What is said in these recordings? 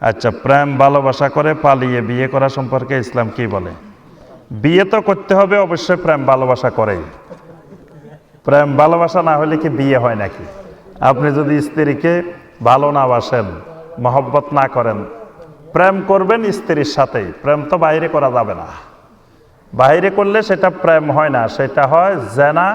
আচ্ছা, প্রেম ভালোবাসা করে পালিয়ে বিয়ে করা সম্পর্কে ইসলাম কি বলে? বিয়ে তো করতে হবে অবশ্যই, প্রেম ভালোবাসা করে। প্রেম ভালোবাসা না হলে কি বিয়ে হয় নাকি? আপনি যদি স্ত্রীকে ভালো না বাসেন, মহব্বত না করেন, প্রেম করবেন স্ত্রীর সাথেই। প্রেম তো বাইরে করা যাবে না। বাইরে করলে সেটা প্রেম হয় না, সেটা হয় জেনা,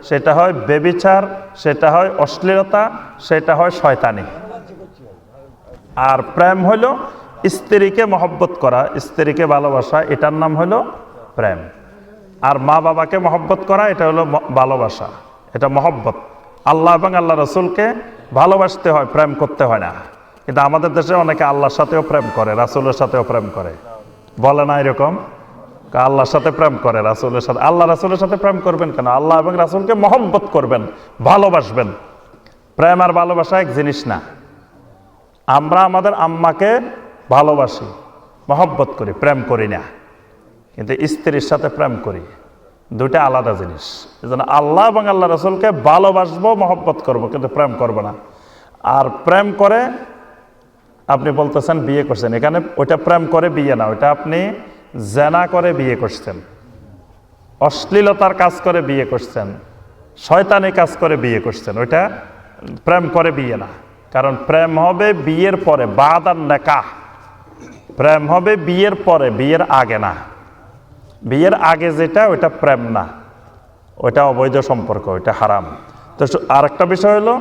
সেটা হয় ব্যভিচার, সেটা হয় অশ্লীলতা, সেটা হয় শয়তানি। আর প্রেম হলো স্ত্রীকে মহব্বত করা, স্ত্রীকে ভালোবাসা, এটার নাম হলো প্রেম। আর মা বাবাকে মহব্বত করা, এটা হলো ভালোবাসা, এটা মহব্বত। আল্লাহ এবং আল্লাহ রসুলকে ভালোবাসতে হয়, প্রেম করতে হয় না। কিন্তু আমাদের দেশে অনেকে আল্লাহর সাথেও প্রেম করে, রাসূলের সাথেও প্রেম করে, বলে না এরকম? আল্লাহর সাথে প্রেম করে, রাসূলের সাথে। আল্লাহ রাসূলের সাথে প্রেম করবেন কেন? আল্লাহ এবং রাসূলকে মহব্বত করবেন, ভালোবাসবেন। প্রেম আর ভালোবাসা এক জিনিস না। আমরা আমাদের আম্মাকে ভালোবাসি, মহব্বত করি, প্রেম করি না। কিন্তু স্ত্রীর সাথে প্রেম করি, দুইটা আলাদা জিনিস। এজন্য আল্লাহ এবং আল্লাহ রাসূলকে ভালোবাসবো, মহব্বত করব, কিন্তু প্রেম করব না। আর প্রেম করে আপনি বলতেছেন বিয়ে করছেন, এখানে ওইটা প্রেম করে বিয়ে না, ওইটা আপনি জেনা করে বিয়ে করছেন, অশ্লীলতার কাজ করে বিয়ে করছেন, শয়তানি কাজ করে বিয়ে করছেন, ওইটা প্রেম করে বিয়ে না। কারণ প্রেম হবে বিয়ের পরে, বাদান নিকাহ। প্রেম হবে বিয়ের পরে, বিয়ের আগে না। বিয়ের আগে যেটা, ওইটা প্রেম না, ওইটা অবৈধ সম্পর্ক, ওইটা হারাম। তো আরেকটা বিষয় হলো,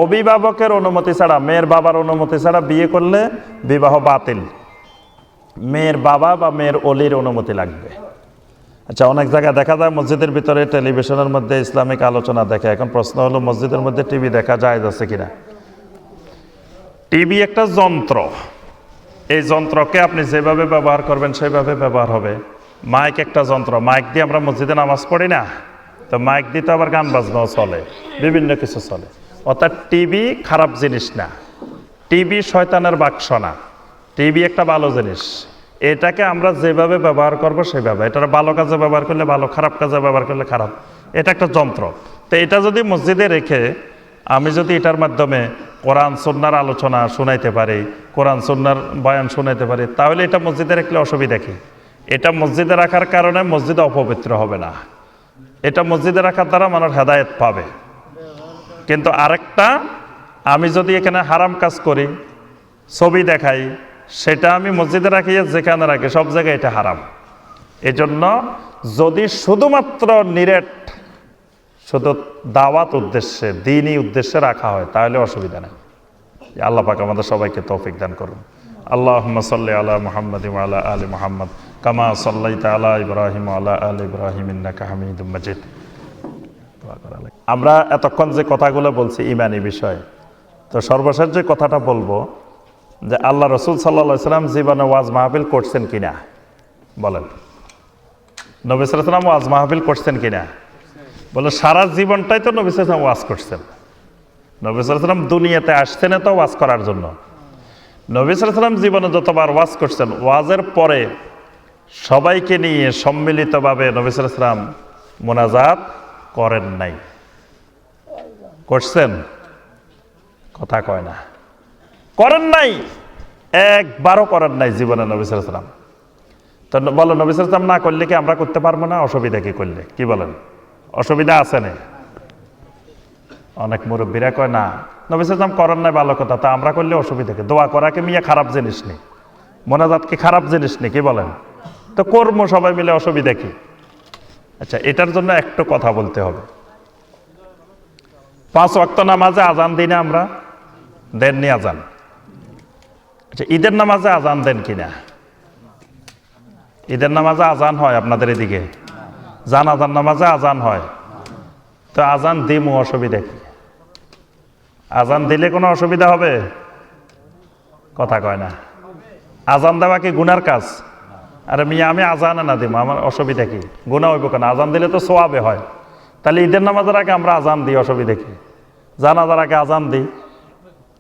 অভিভাবকের অনুমতি ছাড়া, মেয়ের বাবার অনুমতি ছাড়া বিয়ে করলে বিবাহ বাতিল। মেয়ের বাবা বা মেয়ের অলির অনুমতি লাগবে। আচ্ছা, অনেক জায়গায় দেখা যায় মসজিদের ভিতরে টেলিভিশনের মধ্যে ইসলামিক আলোচনা দেখে। এখন প্রশ্ন হলো, মসজিদের মধ্যে টিভি দেখা জায়েজ আছে কিনা? টিভি একটা যন্ত্র, এই যন্ত্রকে আপনি যেভাবে ব্যবহার করবেন সেভাবে ব্যবহার হবে। মাইক একটা যন্ত্র, মাইক দিয়ে আমরা মসজিদে নামাজ পড়ি না? তো মাইক দিয়ে তো আবার গান বাজনাও চলে, বিভিন্ন কিছু চলে। অর্থাৎ টিভি খারাপ জিনিস না, টিভি শয়তানের বাক্স না, টিভি একটা ভালো জিনিস। এটাকে আমরা যেভাবে ব্যবহার করব সেভাবে। এটা ভালো কাজে ব্যবহার করলে ভালো, খারাপ কাজে ব্যবহার করলে খারাপ। এটা একটা যন্ত্র। তো এটা যদি মসজিদে রেখে আমি যদি এটার মাধ্যমে কোরআন সুন্নাহর আলোচনা শোনাইতে পারি, কোরআন সুন্নাহর বয়ান শোনাইতে পারি, তাহলে এটা মসজিদে রাখলে অসুবিধা কি? এটা মসজিদে রাখার কারণে মসজিদ অপবিত্র হবে না, এটা মসজিদে রাখার দ্বারা মানুষ হেদায়েত পাবে। কিন্তু আরেকটা, আমি যদি এখানে হারাম কাজ করি, ছবি দেখাই, সেটা আমি মসজিদে রাখি, যেখানে রাখি সব জায়গায় এটা হারাম। এজন্য যদি শুধুমাত্র নিরেট, শুধু দাওয়াত উদ্দেশ্যে, দ্বীনি উদ্দেশ্যে রাখা হয়, তাহলে অসুবিধা নেই। আল্লাহ পাক আমাদের সবাইকে তৌফিক দান করুন। আল্লাহুম্মা সাল্লি আলা মুহাম্মাদিন ওয়া আলা আলি মুহাম্মাদ কামা সাল্লাইতা আলা ইব্রাহিম ওয়া আলা আলি ইব্রাহিম ইন্নাকা হামিদুম মাজিদ। আমরা এতক্ষণ যে কথাগুলো বলছি ঈমানি বিষয়, তো সর্বশেষ যে কথাটা বলবো, যে আল্লাহ রসুল সাল্লাল্লাহু আলাইহি সাল্লাম জীবনে ওয়াজ মাহফিল করছেন কিনা বলেন? নবী সাল্লাল্লাহু আলাইহি সাল্লাম ওয়াজ মাহফিল করছেন কিনা? বলে সারা জীবনটাই তো নবী সাল্লাল্লাহু আলাইহি সাল্লাম ওয়াজ করছেন। নবী সাল্লাল্লাহু আলাইহি সাল্লাম দুনিয়াতে আসছেন তো ওয়াজ করার জন্য। নবী সাল্লাল্লাহু আলাইহি সাল্লাম জীবনে যতবার ওয়াজ করছেন, ওয়াজের পরে সবাইকে নিয়ে সম্মিলিতভাবে নবী সাল্লাল্লাহু আলাইহি সাল্লাম মোনাজাত করেন নাই। করছেন? কথা কয় না। করেন নাই, একবারও করেন নাই জীবনে নবী সাল্লাল্লাহু আলাইহি সাল্লাম। তো বলো, নবী সাল্লাল্লাহু আলাইহি সাল্লাম না করলে কি আমরা করতে পারবো না? অসুবিধা কি করলে? কি বলেন? অসুবিধা আছে না? অনেক মুরব্বীরা কয় না, নবী সাল্লাল্লাহু আলাইহি সাল্লাম করেন নাই, ভালো কথা, তা আমরা করলে অসুবিধা কি? দোয়া করাকে মিয়া খারাপ জিনিস নেই, মোনাজাত কি খারাপ জিনিস নেই? কি বলেন? তো কর্ম সবাই মিলে, অসুবিধা কি? আচ্ছা, এটার জন্য একটু কথা বলতে হবে। 5 ওয়াক্ত নামাজে আজান দিই না আমরা? দেননি আজান? আচ্ছা, ঈদের নামাজে আজান দেন কিনা? ঈদের নামাজে আজান হয় আপনাদের এদিকে? জানাজার নামাজে আজান হয়। তো আজান দিমু, অসুবিধা কি? আজান দিলে কোনো অসুবিধা হবে? কথা কয় না। আজান দেওয়া কি গুনার কাজ? আরে মিয়া, আমি আজান না দিব, আমার অসুবিধা কি? গুনাহ হইব কেন? আজান দিলে তো সোয়াবে হয়। তাহলে ঈদের নামাজের আগে আমরা আজান দিই, অসুবিধা কি? জানাজার আগে আজান দিই,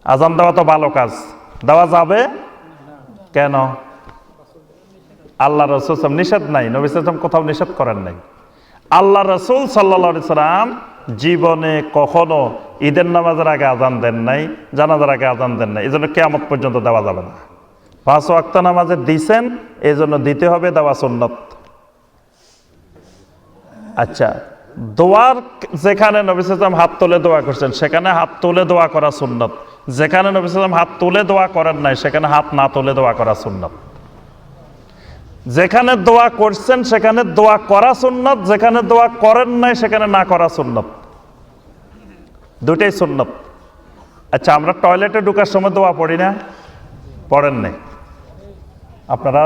আজান দেওয়া তো ভালো কাজ, দেওয়া যাবে কেন? আল্লাহ রসুল নিষেধ নাই, নবী সাল্লাল্লাহু আলাইহি সাল্লাম কোথাও নিষেধ করেন নাই। আল্লাহ রসুল সাল্লাল্লাহু আলাইহি সাল্লাম জীবনে কখনো ঈদের নামাজের আগে আজান দেন নাই, জানাজার আগে আজান দেন নাই, এই জন্য কিয়ামত পর্যন্ত দেওয়া যাবে না। 5 ওয়াক্ত নামাজে দিছেন, এই জন্য দিতে হবে, দেওয়া সুন্নত। আচ্ছা, দোয়ার যেখানে নবী সাল্লাল্লাহু আলাইহি ওয়াসাল্লাম হাত তুলে দোয়া করছেন সেখানে হাত তুলে দোয়া করা সুন্নত, যেখানে নবী সাল্লাল্লাহু আলাইহি ওয়াসাল্লাম হাত তুলে দোয়া করেন নাই সেখানে হাত না তুলে দোয়া করা সুন্নত। যেখানে দোয়া করছেন সেখানে দোয়া করা সুন্নত, যেখানে দোয়া করেন নাই সেখানে না করা সুন্নত, দুটাই সুন্নত। আচ্ছা, আমরা টয়লেটে ঢোকার সময় দোয়া পড়ি না? পড়েন নাই? আপনারা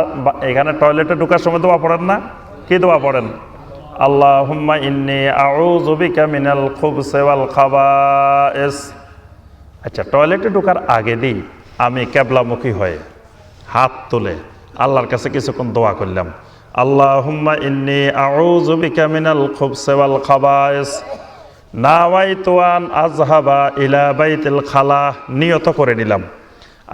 এখানে টয়লেটে ঢোকার সময় দোয়া পড়েন না? কি দোয়া পড়েন? আল্লাহুম্মা ইন্নী আউযু বিকা মিনাল খুবসি ওয়াল খাবায়েস। আচ্ছা, টয়লেটে ঢোকার আগে দিই আমি কিবলামুখী হয়ে হাত তুলে আল্লাহর কাছে কিছুক্ষণ দোয়া করলাম, আল্লাহুম্মা ইন্নী আউযু বিকা মিনাল খুবসি ওয়াল খাবায়েস নাওয়াইতু আন আযহাবা ইলা বাইতিল খালা, নিয়ত করে নিলাম,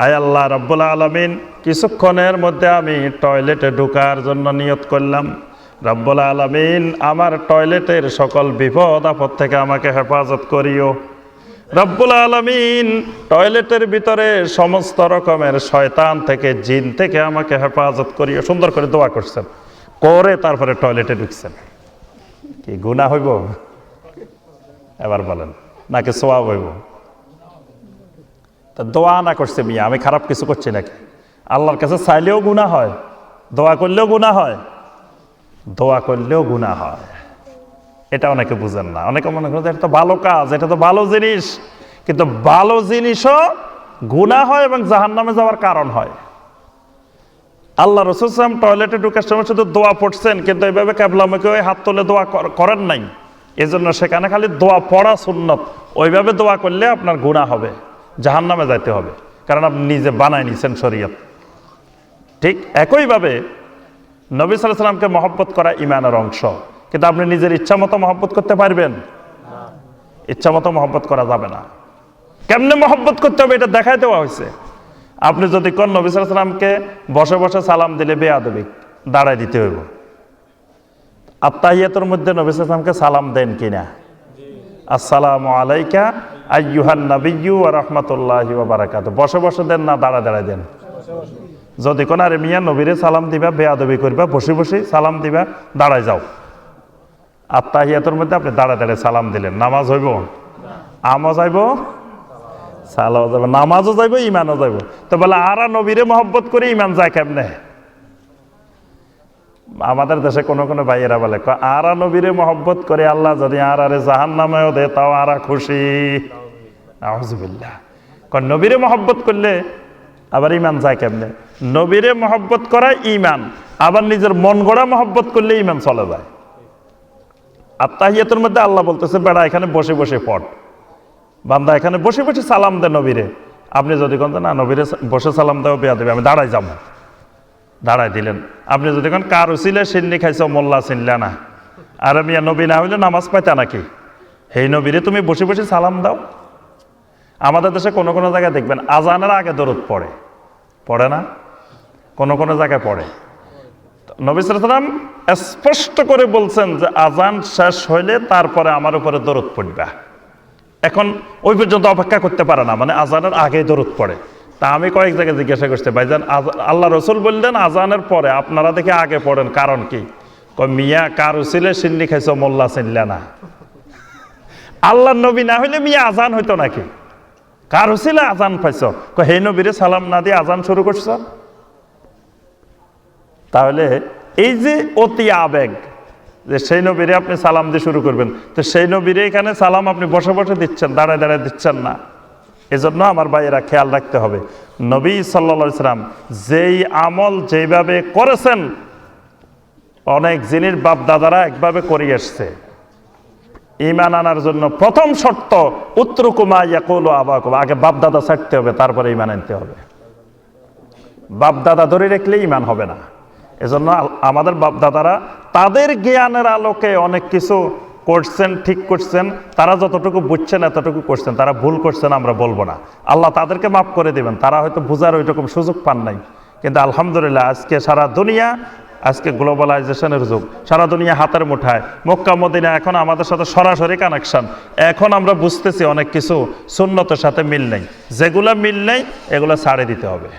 আয় আল্লাহ রাব্বুল আলামিন কিছুক্ষণের মধ্যে আমি টয়লেটে ঢোকার জন্য নিয়ত করলাম, রাব্বুল আলামিন আমার টয়লেটের সকল বিপদ আপদ থেকে আমাকে হেফাজত করিও, রব্বুল আলামিন টয়লেটের ভিতরে সমস্ত রকমের শয়তান থেকে, জিন থেকে আমাকে হেফাজত করিও। সুন্দর করে দোয়া করছেন, করে তারপরে টয়লেটে ঢুকছেন, কি গুনাহ হইব? এবার বলেন, নাকি সওয়াব হইব? তা দোয়া না করছে মিয়া, আমি খারাপ কিছু করছি নাকি? আল্লাহর কাছে চাইলেও গুনাহ হয়, দোয়া করলেও গুনাহ হয়, দোয়া করলেও গুনাহ হয়। এটা অনেকে বুঝেন না, অনেকে মনে করেন এটা তো ভালো কাজ, এটা তো ভালো জিনিস, কিন্তু ভালো জিনিসও গুনাহ হয় এবং জাহান্নামে যাওয়ার কারণ হয়। আল্লাহ রাসূল সাল্লাল্লাহু আলাইহি ওয়াসাল্লাম টয়লেটে ঢোকার সময় শুধু দোয়া পড়ছেন, কিন্তু এইভাবে কিবলামুখী হয়ে হাত তুলে দোয়া করেন নাই, এজন্য সেখানে খালি দোয়া পড়া সুন্নত। ওইভাবে দোয়া করলে আপনার গুনাহ হবে, জাহান্নামে যাইতে হবে, কারণ আপনি নিজে বানায় নিছেন শরীয়ত। ঠিক একইভাবে নবী সাল্লাল্লাহু আলাইহি ওয়াসাল্লামকে মহব্বত করা ঈমানের অংশ, কিন্তু আপনি নিজের ইচ্ছা মতো মহব্বত করতে পারবেন? ইচ্ছা মতো মহব্বত করা যাবে না। কেমনে মহব্বত করতে হবে এটা দেখাই দেওয়া হয়েছে। আপনি যদি কোন নবী সাল্লাল্লাহু আলাইহি ওয়াসাল্লামকে বসে বসে সালাম দিলে বেয়াদবি, দাঁড়ায় দিতে হইব। আত্তাহিয়াতুর মধ্যে নবী সাল্লাল্লাহু আলাইহি ওয়াসাল্লামকে সালাম দেন কিনা? আসসালামু আলাইকা আইয়ুহান নাবিয়্যু ওয়া রাহমাতুল্লাহি ওয়া বারাকাতুহু, বসে বসে দেন না দাঁড়ায় দাঁড়ায় দেন? যদি কোন আরে মিয়া নবীরে সালাম দিবা, বেয়াদবি করবা, বসে বসে সালাম দিবা, দাঁড়ায় যাও। আত্তাহিয়াতুর মধ্যে আপনি দাঁড়ায় দাঁড়ায় সালাম দিলেন, নামাজ হইব? আমও যাইব, সালাও যাবে, নামাজও যাইব, ঈমানও যাইব। তো বলে আরা নবীরে মহব্বত করে ঈমান যায় কেমনে? আমাদের দেশে কোনো কোনো ভাইয়েরা বলে আরা নবীরে মহব্বত করে আল্লাহ যদি আরে জাহান্নামেও দে তাও আরা খুশি। আউযুবিল্লাহ। নবীরে মহব্বত করলে আবার ঈমান যায় কেমনে? নবীরে মহব্বত করা ঈমান, আবার নিজের মন গড়া মহব্বত করলে ঈমান চলে যায়। আত্তাহিয়াতুর মধ্যে আল্লাহ বলতেছে বেড়া এখানে বসে বসে পড়, বান্দা এখানে বসে বসে সালাম দে নবীরে। আপনি যদি কোন না নবীরে বসে সালাম দেওয়া বেয়াদবি, আমি দাঁড়াই যাবো, দাঁড়াই দিলেন। আপনি যদি কোন কার উছিলে সিন্নি খাইছ মোল্লা চিনলে না, আর মিয়া নবী না হইলে নামাজ পাইতা নাকি? সেই নবীরে তুমি বসে বসে সালাম দাও। আমাদের দেশে কোনো কোনো জায়গায় দেখবেন আজানের আগে দরুদ পড়ে, পড়ে না? কোনো কোনো জায়গায় পড়ে। নবী সাল্লাল্লাহু আলাইহি ওয়াসাল্লাম স্পষ্ট করে বলছেন যে আজান শেষ হইলে তারপরে আমার উপরে দরুদ পড়বা। এখন ওই পর্যন্ত অপেক্ষা করতে পারে না, মানে আজানের আগে দরুদ পড়ে। তা আমি কয়েক জায়গায় জিজ্ঞাসা করছি, ভাইজান আল্লাহ রসুল বললেন আজানের পরে, আপনারা দেখে আগে পড়েন, কারণ কি? মিয়া কার উছিলে সিন্নি খাইছ মোল্লা চিনলে না। আল্লাহ নবী না হইলে মিয়া আজান হইতো নাকি? কার উছিলে আজান পাইছ? হে নবীরে সালাম না দিয়ে আজান শুরু করছ? তাহলে এই যে অতি আবেগ যে সেই নবীরে আপনি সালাম দিয়ে শুরু করবেন, তো সেই নবীরে এখানে সালাম আপনি বসে বসে দিচ্ছেন, দাঁড়ায় দাঁড়ায় দিচ্ছেন না। এজন্য আমার ভাইয়েরা খেয়াল রাখতে হবে, নবী সাল্লাল্লাহু আলাইহি ওয়াসাল্লাম যেই আমল যেভাবে করেছেন, অনেক জিনিস বাপ দাদারা একভাবে করে আসছে। ঈমান আনার জন্য প্রথম শর্ত উত্রুকু মা ইয়াকুলু আবাকুম, আগে বাপ দাদা ছাড়তে হবে, তারপরে ঈমান আনতে হবে। বাপ দাদা ধরে রাখলে ঈমান হবে না। এজন্য আমাদের বাপ দাদারা তাদের জ্ঞানের আলোকে অনেক কিছু করছেন, ঠিক করছেন, তারা যতটুকু বুঝছেন এতটুকু করছেন, তারা ভুল করছেন আমরা বলবো না, আল্লাহ তাদেরকে মাফ করে দেবেন, তারা হয়তো বোঝার ওইরকম সুযোগ পান নাই। কিন্তু আলহামদুলিল্লাহ আজকে সারা দুনিয়া আজকে গ্লোবালাইজেশনের যুগ, সারা দুনিয়া হাতের মুঠায়, মক্কা মদিনা এখন আমাদের সাথে সরাসরি কানেকশন। এখন আমরা বুঝতেছি অনেক কিছু সুন্নতের সাথে মিল নেই, যেগুলো মিল নেই এগুলো ছাড়ে দিতে হবে।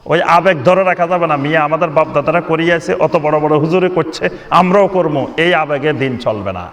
ওই আবেগ ধরে রাখা যাবে না, মিয়া আমাদের বাপদাদারা করিয়েছে, অত বড় বড় হুজুরে করছে আমরাও করবো, এই আবেগে দিন চলবে না।